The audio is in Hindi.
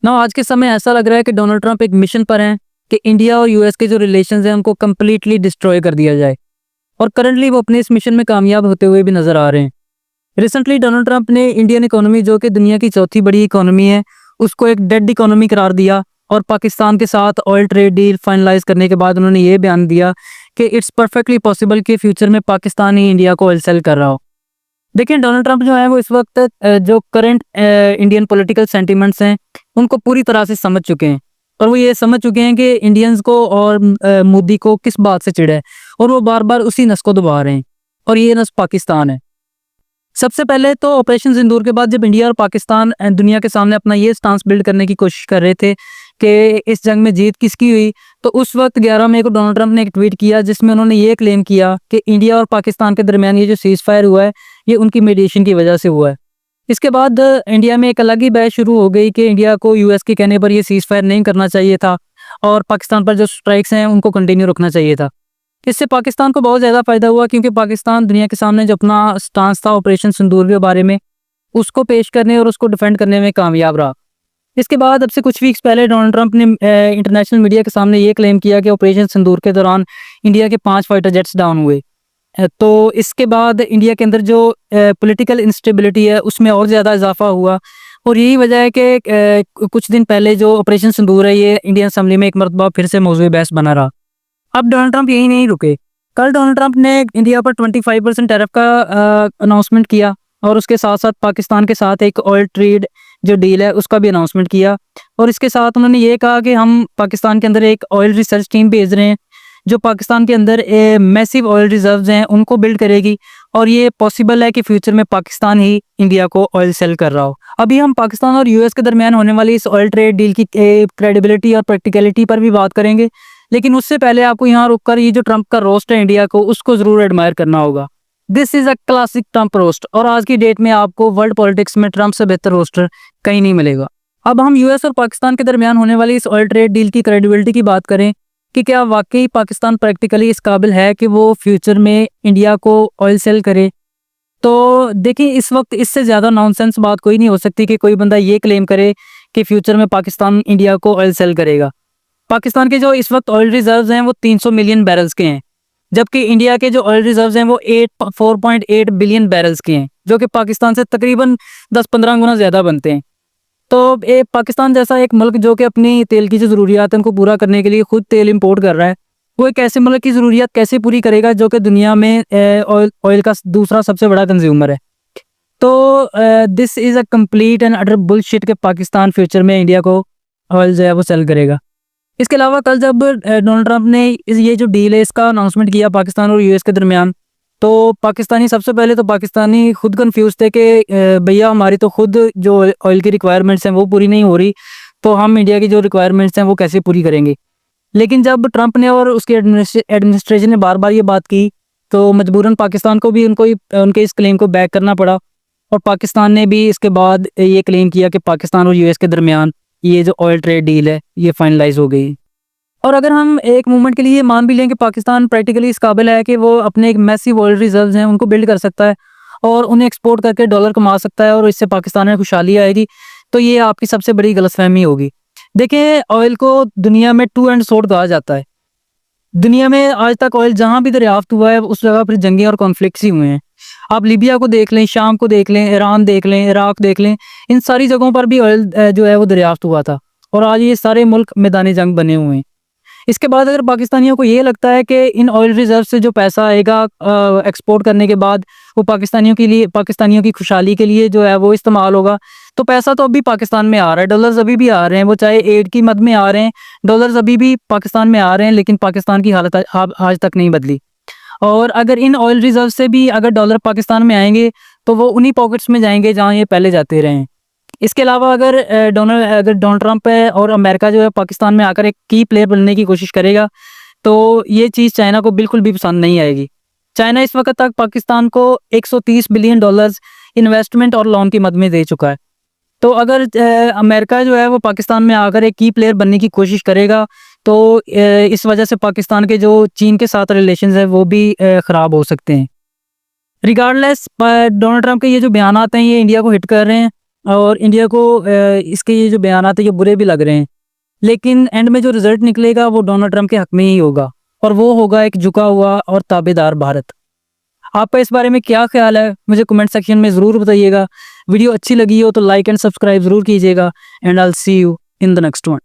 ना आज के समय ऐसा लग रहा है कि डोनाल्ड ट्रंप एक मिशन पर हैं कि इंडिया और यूएस के जो रिलेशंस हैं उनको कम्प्लीटली डिस्ट्रॉय कर दिया जाए। और करंटली वो अपने इस मिशन में कामयाब होते हुए भी नजर आ रहे हैं। रिसेंटली डोनाल्ड ट्रंप ने इंडियन इकोनॉमी, जो कि दुनिया की चौथी बड़ी इकोनॉमी है, उसको एक डेड इकोनॉमी करार दिया। और पाकिस्तान के साथ ऑयल ट्रेड डील फाइनलाइज करने के बाद उन्होंने ये बयान दिया कि इट्स परफेक्टली पॉसिबल कि फ्यूचर में पाकिस्तान ही इंडिया को ऑयल सेल कर रहा हो। देखिए, डोनाल्ड ट्रंप जो है वो इस वक्त जो करंट इंडियन पॉलिटिकल सेंटिमेंट्स हैं उनको पूरी तरह से समझ चुके हैं। और वो ये समझ चुके हैं कि इंडियंस को और मोदी को किस बात से चिढ़ है, और वो बार बार उसी नस को दबा रहे हैं, और ये नस पाकिस्तान है। सबसे पहले तो ऑपरेशन सिंदूर के बाद जब इंडिया और पाकिस्तान दुनिया के सामने अपना ये स्टांस बिल्ड करने की कोशिश कर रहे थे कि इस जंग में जीत किसकी हुई, तो उस वक्त 11 मई को डोनाल्ड ट्रंप ने एक ट्वीट किया जिसमें उन्होंने ये क्लेम किया कि इंडिया और पाकिस्तान के दरमियान ये जो सीज फायर हुआ है ये उनकी मीडिएशन की वजह से हुआ है। इसके बाद इंडिया में एक अलग ही बहस शुरू हो गई कि इंडिया को यूएस के कहने पर ये सीज फायर नहीं करना चाहिए था और पाकिस्तान पर जो स्ट्राइक्स हैं उनको कंटिन्यू रखना चाहिए था। इससे पाकिस्तान को बहुत ज़्यादा फायदा हुआ, क्योंकि पाकिस्तान दुनिया के सामने जो अपना स्टांस था ऑपरेशन सिंदूर के बारे में, उसको पेश करने और उसको डिफेंड करने में कामयाब रहा। इसके बाद अब से कुछ वीक्स पहले डोनाल्ड ट्रंप ने इंटरनेशनल मीडिया के सामने ये क्लेम किया कि ऑपरेशन सिंदूर के दौरान इंडिया के 5 फाइटर जेट्स डाउन हुए। तो इसके बाद इंडिया के अंदर जो पॉलिटिकल इंस्टेबिलिटी है उसमें और ज़्यादा इजाफा हुआ। और यही वजह है कि कुछ दिन पहले जो ऑपरेशन सिंदूर है ये इंडियन असेंबली में एक मरतबा फिर से मौजूद बहस बना रहा। अब डोनाल्ड ट्रंप यही नहीं रुके। कल डोनाल्ड ट्रंप ने इंडिया पर 25% टैरिफ का अनाउंसमेंट किया, और उसके साथ साथ पाकिस्तान के साथ एक ऑयल ट्रेड जो डील है उसका भी अनाउंसमेंट किया। और इसके साथ उन्होंने ये कहा कि हम पाकिस्तान के अंदर एक ऑयल रिसर्च टीम भेज रहे हैं जो पाकिस्तान के अंदर मैसिव ऑयल रिजर्व्स हैं उनको बिल्ड करेगी, और ये पॉसिबल है कि फ्यूचर में पाकिस्तान ही इंडिया को ऑयल सेल कर रहा हो। अभी हम पाकिस्तान और यूएस के दरमियान होने वाली इस ऑयल ट्रेड डील की क्रेडिबिलिटी और प्रैक्टिकलिटी पर भी बात करेंगे, लेकिन उससे पहले आपको यहाँ रुककर ये जो ट्रंप का रोस्ट है इंडिया को, उसको जरूर एडमायर करना होगा। This is a classic Trump roast, और आज की डेट में आपको वर्ल्ड पॉलिटिक्स में ट्रंप से बेहतर रोस्टर कहीं नहीं मिलेगा। अब हम यूएस और पाकिस्तान के दरमियान होने वाली इस ऑयल ट्रेड डील की क्रेडिबिलिटी की बात करें कि क्या वाकई पाकिस्तान प्रैक्टिकली इस काबिल है कि वो फ्यूचर में इंडिया को ऑयल सेल करे। तो देखिए, इस वक्त इससे ज़्यादा नॉनसेंस बात कोई नहीं हो सकती कि कोई बंदा ये क्लेम करे कि फ्यूचर में पाकिस्तान इंडिया को ऑयल सेल करेगा। पाकिस्तान के जो इस वक्त ऑयल रिजर्व्स हैं वो 300 मिलियन बैरल्स के हैं, जबकि इंडिया के जो ऑयल रिजर्व्स हैं वो 4.8 बिलियन बैरल्स के हैं, जो कि पाकिस्तान से तकरीबन 10-15 गुना ज़्यादा बनते हैं। तो पाकिस्तान जैसा एक मुल्क जो कि अपनी तेल की जो ज़रूरियात है उनको पूरा करने के लिए खुद तेल इंपोर्ट कर रहा है, वो एक ऐसे मुल्क की ज़रूरियात कैसे पूरी करेगा जो कि दुनिया में ऑयल का दूसरा सबसे बड़ा कंज्यूमर है। तो this is a complete and utter bullshit कि पाकिस्तान फ्यूचर में इंडिया को ऑयल जो है वो सेल करेगा। इसके अलावा कल जब डोनाल्ड ट्रंप ने ये जो डील है इसका अनाउंसमेंट किया पाकिस्तान और यूएस के दरमियान, तो पाकिस्तानी सबसे पहले तो पाकिस्तानी खुद कंफ्यूज थे कि भैया हमारी तो खुद जो ऑयल की रिक्वायरमेंट्स हैं वो पूरी नहीं हो रही, तो हम इंडिया की जो रिक्वायरमेंट्स हैं वो कैसे पूरी करेंगे। लेकिन जब ट्रंप ने और उसकी एडमिनिस्ट्रेशन ने बार बार ये बात की, तो मजबूरन पाकिस्तान को भी उनके इस क्लेम को बैक करना पड़ा, और पाकिस्तान ने भी इसके बाद ये क्लेम किया कि पाकिस्तान और यूएस के दरमियान ये जो ऑयल ट्रेड डील है ये फाइनलाइज हो गई। और अगर हम एक मोमेंट के लिए ये मान भी लें कि पाकिस्तान प्रैक्टिकली इस काबिल है कि वो अपने एक मैसिव ऑयल रिजर्व्स हैं उनको बिल्ड कर सकता है और उन्हें एक्सपोर्ट करके डॉलर कमा सकता है और इससे पाकिस्तान में खुशहाली आएगी, तो ये आपकी सबसे बड़ी गलतफहमी होगी। देखिए, ऑयल को दुनिया में टू एंड सोर्ड कहा जाता है। दुनिया में आज तक ऑयल जहाँ भी दरियाफ्त हुआ है उस जगह पर जंगें और कॉन्फ्लिक्ट्स ही हुए हैं। आप लीबिया को देख लें, शाम को देख लें, ईरान देख लें, इराक देख लें, इन सारी जगहों पर भी ऑयल जो है वो दरियाफ्त हुआ था, और आज ये सारे मुल्क मैदानी जंग बने हुए हैं। इसके बाद अगर पाकिस्तानियों को ये लगता है कि इन ऑयल रिजर्व से जो पैसा आएगा एक्सपोर्ट करने के बाद वो पाकिस्तानियों की खुशहाली के लिए जो है वो इस्तेमाल होगा, तो पैसा तो अभी पाकिस्तान में आ रहा है, डॉलर्स अभी भी आ रहे हैं, वो चाहे एड की मद में आ रहे हैं, डॉलर्स अभी भी पाकिस्तान में आ रहे हैं, लेकिन पाकिस्तान की हालत आज तक नहीं बदली। और अगर इन ऑयल रिजर्व से भी अगर डॉलर पाकिस्तान में आएंगे तो वो उन्हीं पॉकेट्स में जाएंगे जहाँ ये पहले जाते रहे हैं। इसके अलावा अगर डोनाल्ड ट्रंप है और अमेरिका जो है पाकिस्तान में आकर एक की प्लेयर बनने की कोशिश करेगा, तो ये चीज़ चाइना को बिल्कुल भी पसंद नहीं आएगी। चाइना इस वक्त तक पाकिस्तान को 130 बिलियन डॉलर्स इन्वेस्टमेंट और लोन की मद में दे चुका है। तो अगर अमेरिका जो है वो पाकिस्तान में आकर एक की प्लेयर बनने की कोशिश करेगा, तो इस वजह से पाकिस्तान के जो चीन के साथ रिलेशंस है वो भी ख़राब हो सकते हैं। रिगार्डलेस डोनाल्ड ट्रंप के ये जो बयान आते हैं ये इंडिया को हिट कर रहे हैं, और इंडिया को इसके ये जो बयानात है ये बुरे भी लग रहे हैं, लेकिन एंड में जो रिजल्ट निकलेगा वो डोनाल्ड ट्रंप के हक में ही होगा, और वो होगा एक झुका हुआ और ताबेदार भारत। आपका इस बारे में क्या ख्याल है मुझे कमेंट सेक्शन में ज़रूर बताइएगा। वीडियो अच्छी लगी हो तो लाइक एंड सब्सक्राइब ज़रूर कीजिएगा, and I will see you in the next one.